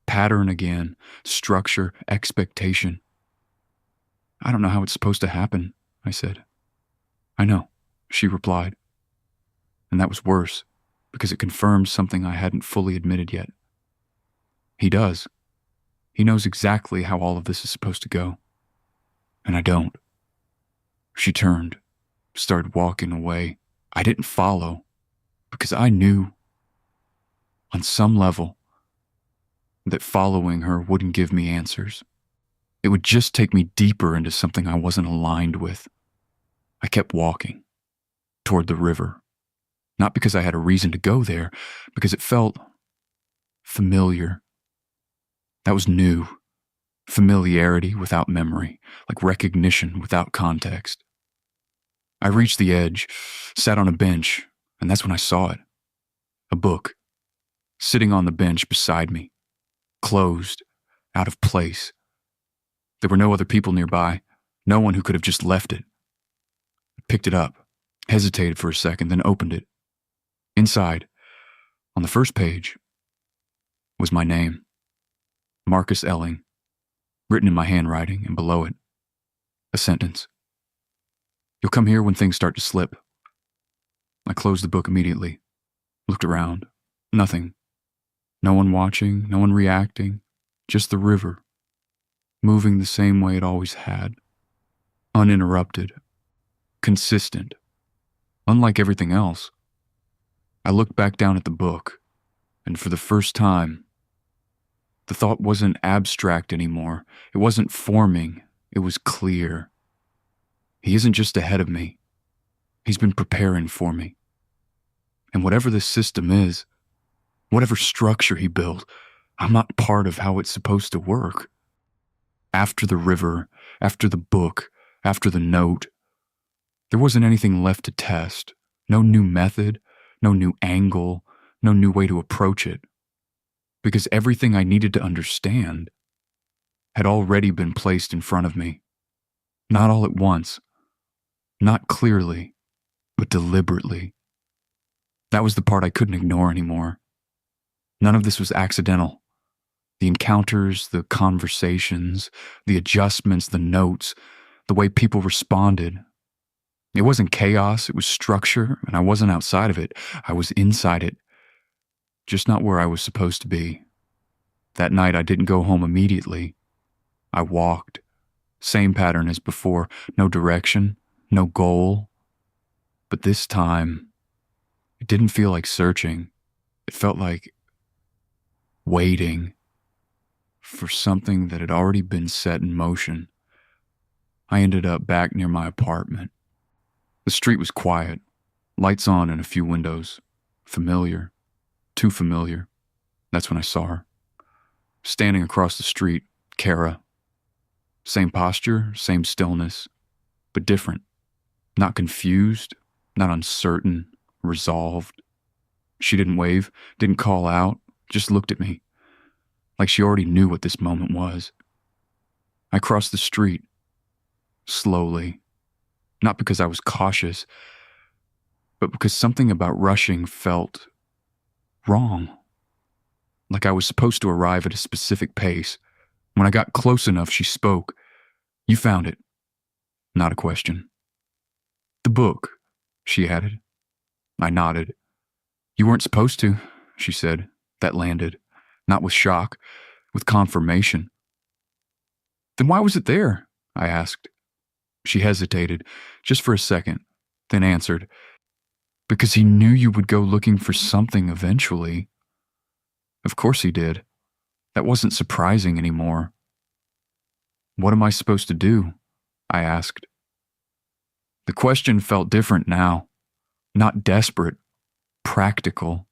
Pattern again, structure, expectation. I don't know how it's supposed to happen, I said. I know, she replied. And that was worse, because it confirmed something I hadn't fully admitted yet. He does. He knows exactly how all of this is supposed to go. And I don't. She turned, started walking away. I didn't follow, because I knew, on some level, that following her wouldn't give me answers. It would just take me deeper into something I wasn't aligned with. I kept walking, toward the river. Not because I had a reason to go there, because it felt familiar. That was new. Familiarity without memory, like recognition without context. I reached the edge, sat on a bench, and that's when I saw it. A book, sitting on the bench beside me, closed, out of place. There were no other people nearby, no one who could have just left it. I picked it up, hesitated for a second, then opened it. Inside, on the first page, was my name, Marcus Elling, written in my handwriting, and below it, a sentence. You'll come here when things start to slip. I closed the book immediately, looked around. Nothing. No one watching, no one reacting, just the river, moving the same way it always had. Uninterrupted. Consistent. Unlike everything else. I looked back down at the book, and for the first time, the thought wasn't abstract anymore. It wasn't forming. It was clear. He isn't just ahead of me. He's been preparing for me. And whatever this system is, whatever structure he built, I'm not part of how it's supposed to work. After the river, after the book, after the note, there wasn't anything left to test. No new method, no new angle, no new way to approach it. Because everything I needed to understand had already been placed in front of me. Not all at once. Not clearly, but deliberately. That was the part I couldn't ignore anymore. None of this was accidental. The encounters, the conversations, the adjustments, the notes, the way people responded. It wasn't chaos, it was structure, and I wasn't outside of it. I was inside it. Just not where I was supposed to be. That night I didn't go home immediately. I walked. Same pattern as before. No direction, no goal. But this time, it didn't feel like searching. It felt like waiting for something that had already been set in motion. I ended up back near my apartment. The street was quiet, lights on in a few windows. Familiar. Too familiar. That's when I saw her. Standing across the street, Kara. Same posture, same stillness, but different. Not confused, not uncertain, resolved. She didn't wave, didn't call out, just looked at me, like she already knew what this moment was. I crossed the street, slowly, not because I was cautious, but because something about rushing felt wrong. Like I was supposed to arrive at a specific pace. When I got close enough, she spoke. You found it. Not a question. The book, she added. I nodded. You weren't supposed to, she said. That landed. Not with shock, with confirmation. Then why was it there? I asked. She hesitated, just for a second, then answered. Because he knew you would go looking for something eventually. Of course he did. That wasn't surprising anymore. What am I supposed to do? I asked. The question felt different now. Not desperate. Practical.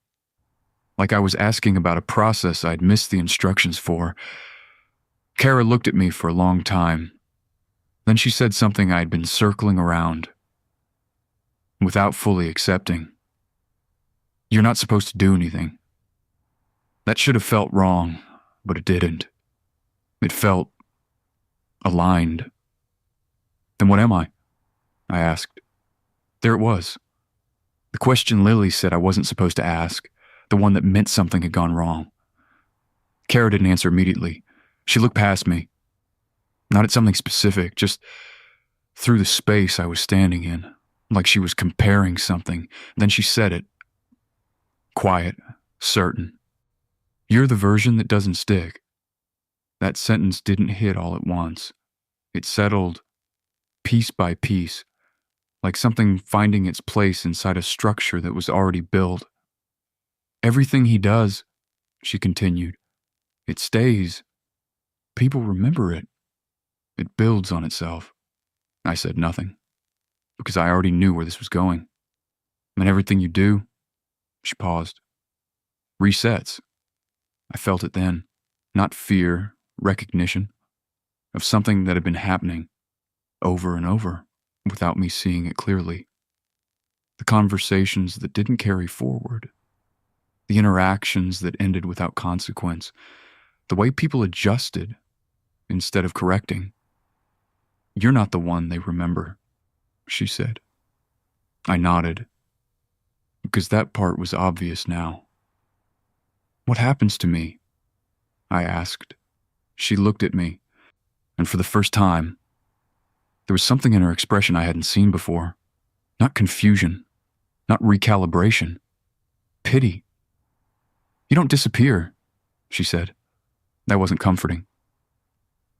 like I was asking about a process I'd missed the instructions for. Kara looked at me for a long time. Then she said something I'd been circling around, without fully accepting. You're not supposed to do anything. That should have felt wrong, but it didn't. It felt aligned. Then what am I? I asked. There it was. The question Lily said I wasn't supposed to ask, the one that meant something had gone wrong. Kara didn't answer immediately. She looked past me. Not at something specific, just through the space I was standing in, like she was comparing something. Then she said it. Quiet, certain. You're the version that doesn't stick. That sentence didn't hit all at once. It settled piece by piece, like something finding its place inside a structure that was already built. Everything he does, she continued, it stays. People remember it. It builds on itself. I said nothing, because I already knew where this was going. And everything you do, she paused, resets. I felt it then, not fear, recognition, of something that had been happening over and over without me seeing it clearly. The conversations that didn't carry forward, the interactions that ended without consequence, the way people adjusted instead of correcting. You're not the one they remember, she said. I nodded, because that part was obvious now. What happens to me? I asked. She looked at me, and for the first time, there was something in her expression I hadn't seen before. Not confusion, not recalibration, pity. You don't disappear, she said. That wasn't comforting.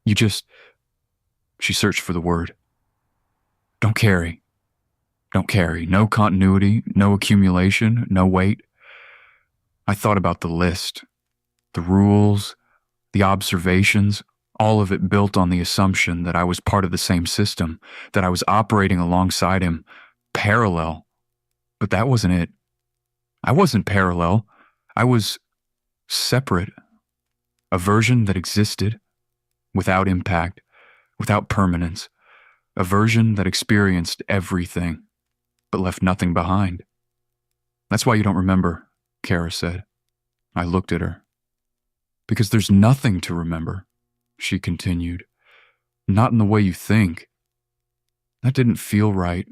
You just... She searched for the word. Don't carry. Don't carry. No continuity, no accumulation, no weight. I thought about the list, the rules, the observations, all of it built on the assumption that I was part of the same system, that I was operating alongside him, parallel. But that wasn't it. I wasn't parallel. I was separate, a version that existed without impact, without permanence, a version that experienced everything, but left nothing behind. That's why you don't remember, Kara said. I looked at her. Because there's nothing to remember, she continued. Not in the way you think. That didn't feel right,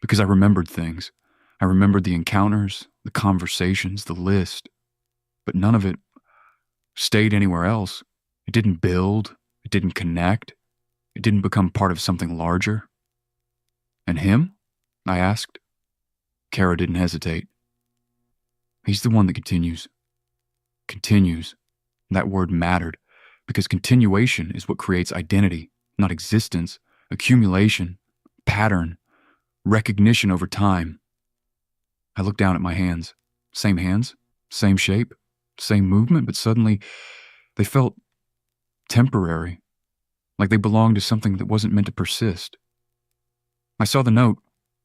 because I remembered things. I remembered the encounters, the conversations, the list, but none of it stayed anywhere else. It didn't build. It didn't connect. It didn't become part of something larger. And him? I asked. Kara didn't hesitate. He's the one that continues. Continues. That word mattered, because continuation is what creates identity, not existence, accumulation, pattern, recognition over time. I looked down at my hands. Same hands, same shape, same movement, but suddenly they felt temporary, like they belonged to something that wasn't meant to persist. I saw the note,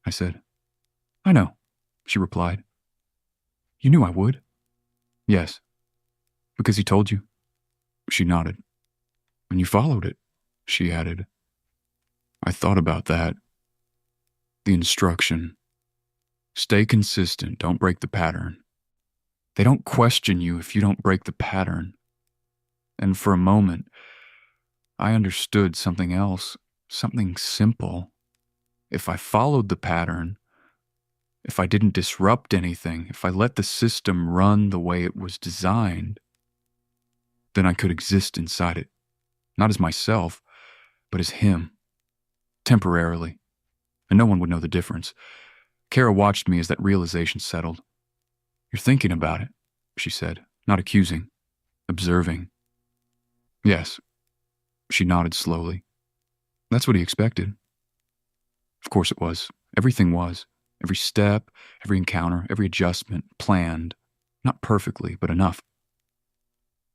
I said. I know, she replied. You knew I would. Yes. Because he told you. She nodded. And you followed it, she added. I thought about that. The instruction. Stay consistent, don't break the pattern. They don't question you if you don't break the pattern. And for a moment, I understood something else, something simple. If I followed the pattern, if I didn't disrupt anything, if I let the system run the way it was designed, then I could exist inside it, not as myself, but as him, temporarily, and no one would know the difference. Kara watched me as that realization settled. You're thinking about it, she said, not accusing, observing. Yes, she nodded slowly. That's what he expected. Of course it was. Everything was. Every step, every encounter, every adjustment, planned. Not perfectly, but enough.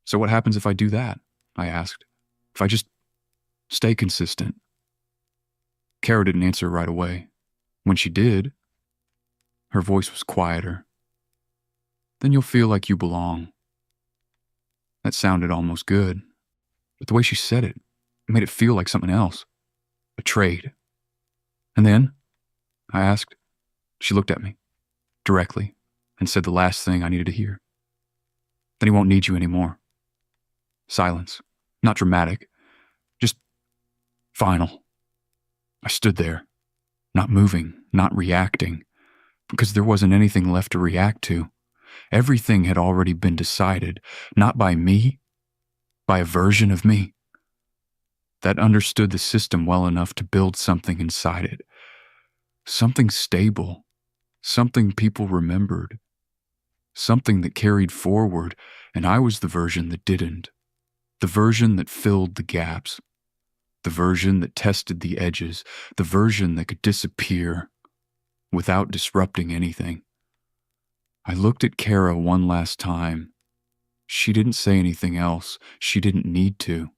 So what happens if I do that? I asked. If I just stay consistent? Kara didn't answer right away. When she did, her voice was quieter. Then you'll feel like you belong. That sounded almost good, but the way she said it made it feel like something else. A trade. And then? I asked. She looked at me, directly, and said the last thing I needed to hear. Then he won't need you anymore. Silence. Not dramatic. Just final. I stood there, not moving, not reacting, because there wasn't anything left to react to. Everything had already been decided, not by me, by a version of me that understood the system well enough to build something inside it. Something stable, something people remembered, something that carried forward, and I was the version that didn't. The version that filled the gaps. The version that tested the edges. The version that could disappear without disrupting anything. I looked at Kara one last time. She didn't say anything else. She didn't need to.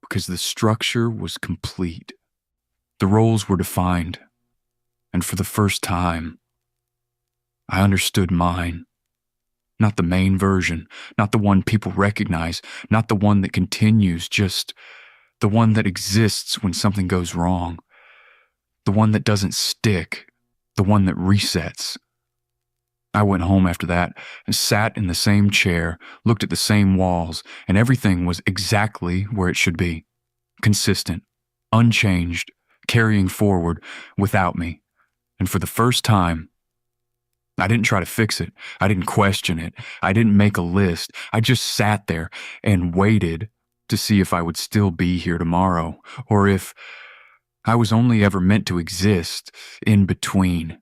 Because the structure was complete. The roles were defined. And for the first time, I understood mine. Not the main version, not the one people recognize, not the one that continues, just the one that exists when something goes wrong. The one that doesn't stick, the one that resets. I went home after that and sat in the same chair, looked at the same walls, and everything was exactly where it should be. Consistent, unchanged, carrying forward without me. And for the first time, I didn't try to fix it. I didn't question it. I didn't make a list. I just sat there and waited to see if I would still be here tomorrow, or if I was only ever meant to exist in between.